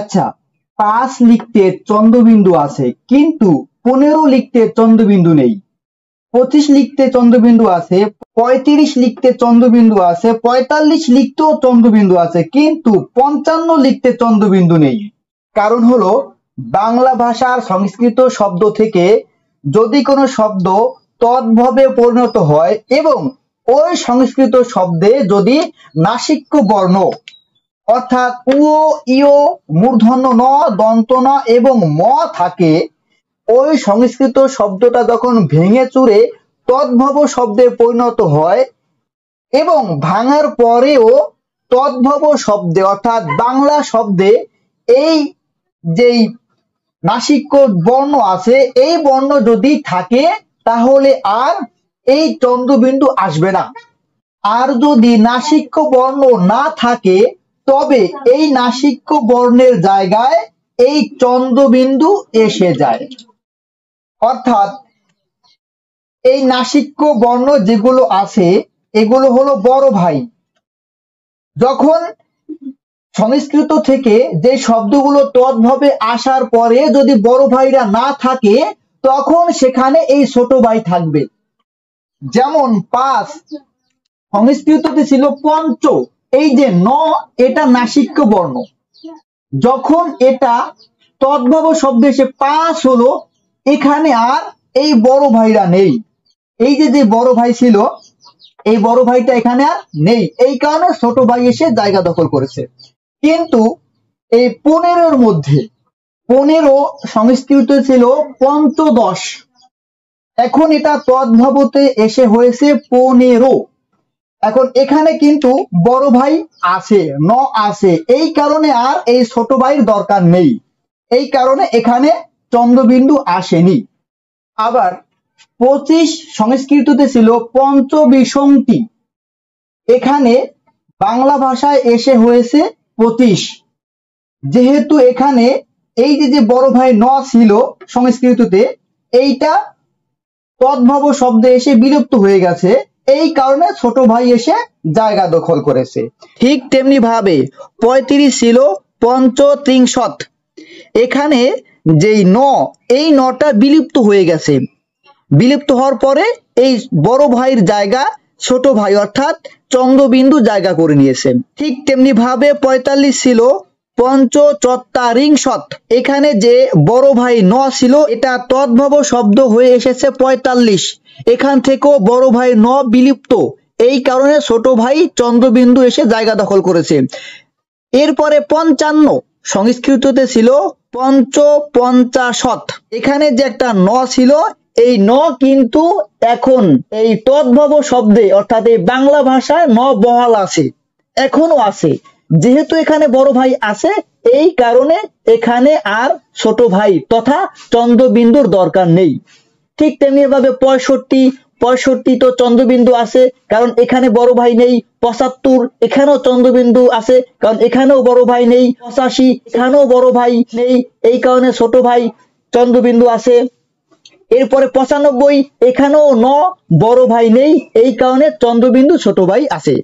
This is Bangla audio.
আচ্ছা, 5 লিখতে চন্দ্রবিন্দু আছে কিন্তু 15 লিখতে চন্দ্রবিন্দু নেই। 25 লিখতে চন্দ্রবিন্দু আছে, 35 লিখতে চন্দ্রবিন্দু আছে, 45 লিখতেও চন্দ্রবিন্দু আছে, কিন্তু 55 লিখতে চন্দ্রবিন্দু নেই। কারণ হলো বাংলা ভাষার সংস্কৃত শব্দ থেকে যদি কোনো শব্দ তদ্ভবে পরিণত হয় এবং ওই সংস্কৃত শব্দে যদি নাসিক্য বর্ণ অর্থাৎ উ, ইয়, মূর্ধন্য ন, দন্ত ন এবং ম থাকে, ওই সংস্কৃত শব্দটা যখন ভেঙে চুরে তদ্ভব শব্দে পরিণত হয় এবং ভাঙার পরেও তদ্ভব শব্দে অর্থাৎ বাংলা শব্দে এই যেই নাসিক্য বর্ণ আছে এই বর্ণ যদি থাকে তাহলে আর এই চন্দ্রবিন্দু আসবে না। আর যদি নাসিক্য বর্ণ না থাকে তবে এই নাসিক্য বর্ণের জায়গায় এই চন্দ্রবিন্দু এসে যায়। অর্থাৎ এই নাসিক্য বর্ণ যেগুলো আছে এগুলো হলো বড় ভাই। যখন সংস্কৃত থেকে যে শব্দগুলো তদ্ভবে আসার পরে যদি বড় ভাইরা না থাকে তখন সেখানে এই ছোট ভাই থাকবে। যেমন 5 সংস্কৃততে ছিল পঞ্চ, এই যে ন এটা নাসিক্য বর্ণ, যখন এটা তদ্ভব শব্দ এসে 5 হলো এখানে আর এই বড় ভাইরা নেই। এই যে বড় ভাই ছিল এই বড় ভাইটা এখানে আর নেই, এই কারণে ছোট ভাই এসে জায়গা দখল করেছে। কিন্তু এই 15 মধ্যে 15 সংস্কৃত ছিল পঞ্চদশ, এখন এটা তদ্ভবতে এসে হয়েছে 15। এখন এখানে কিন্তু বড় ভাই আছে, ন আছে, এই কারণে আর এই ছোট ভাইয়ের দরকার নেই, এই কারণে এখানে চন্দ্রবিন্দু আসেনি। আবার 25 সংস্কৃততে ছিল পঞ্চবিংশতি, এখানে বাংলা ভাষায় এসে হয়েছে 25। যেহেতু এখানে এই যে বড় ভাই ন ছিল সংস্কৃততে এইটা তদ্ভব শব্দে এসে বিলুপ্ত হয়ে গেছে, এই কারণে ছোট ভাই এসে জায়গা দখল করেছে। ঠিক তেমনি ভাবে 35 ছিল পঞ্চত্রিংশত, এখানে যেই ন এই নটা বিলুপ্ত হয়ে গেছে, বিলুপ্ত হওয়ার পরে এই বড় ভাইয়ের জায়গা ছোট ভাই অর্থাৎ চন্দ্রবিন্দু জায়গা করে নিয়েছে। ঠিক তেমনি ভাবে 45 ছিল পঞ্চচত্বারিংশত, এখানে যে বড় ভাই ন ছিল এটা তদ্ভব শব্দ হয়ে এসেছে 45, এখান থেকেও বড় ভাই ন বিলুপ্ত, এই কারণে ছোট ভাই চন্দ্রবিন্দু এসে জায়গা দখল করেছে। এরপরে 55 সংস্কৃততে ছিল পঞ্চপঞ্চাশত, এখানে যে একটা ন ছিল এই ন কিন্তু এখন এই তদ্ভব শব্দে অর্থাৎ এই বাংলা ভাষায় ন বহাল আছে, এখনো আছে। যেহেতু এখানে বড় ভাই আছে এই কারণে এখানে আর ছোট ভাই তথা চন্দ্রবিন্দুর দরকার নেই। ঠিক তেমনি ভাবে 65 তো চন্দ্রবিন্দু আছে কারণ এখানে বড় ভাই নেই। 75 এখানেও চন্দ্রবিন্দু আছে কারণ এখানেও বড় ভাই নেই। 85 এখানেও বড় ভাই নেই, এই কারণে ছোট ভাই চন্দ্রবিন্দু আছে। এরপরে 95 এখানেও ন বড় ভাই নেই, এই কারণে চন্দ্রবিন্দু ছোট ভাই আছে।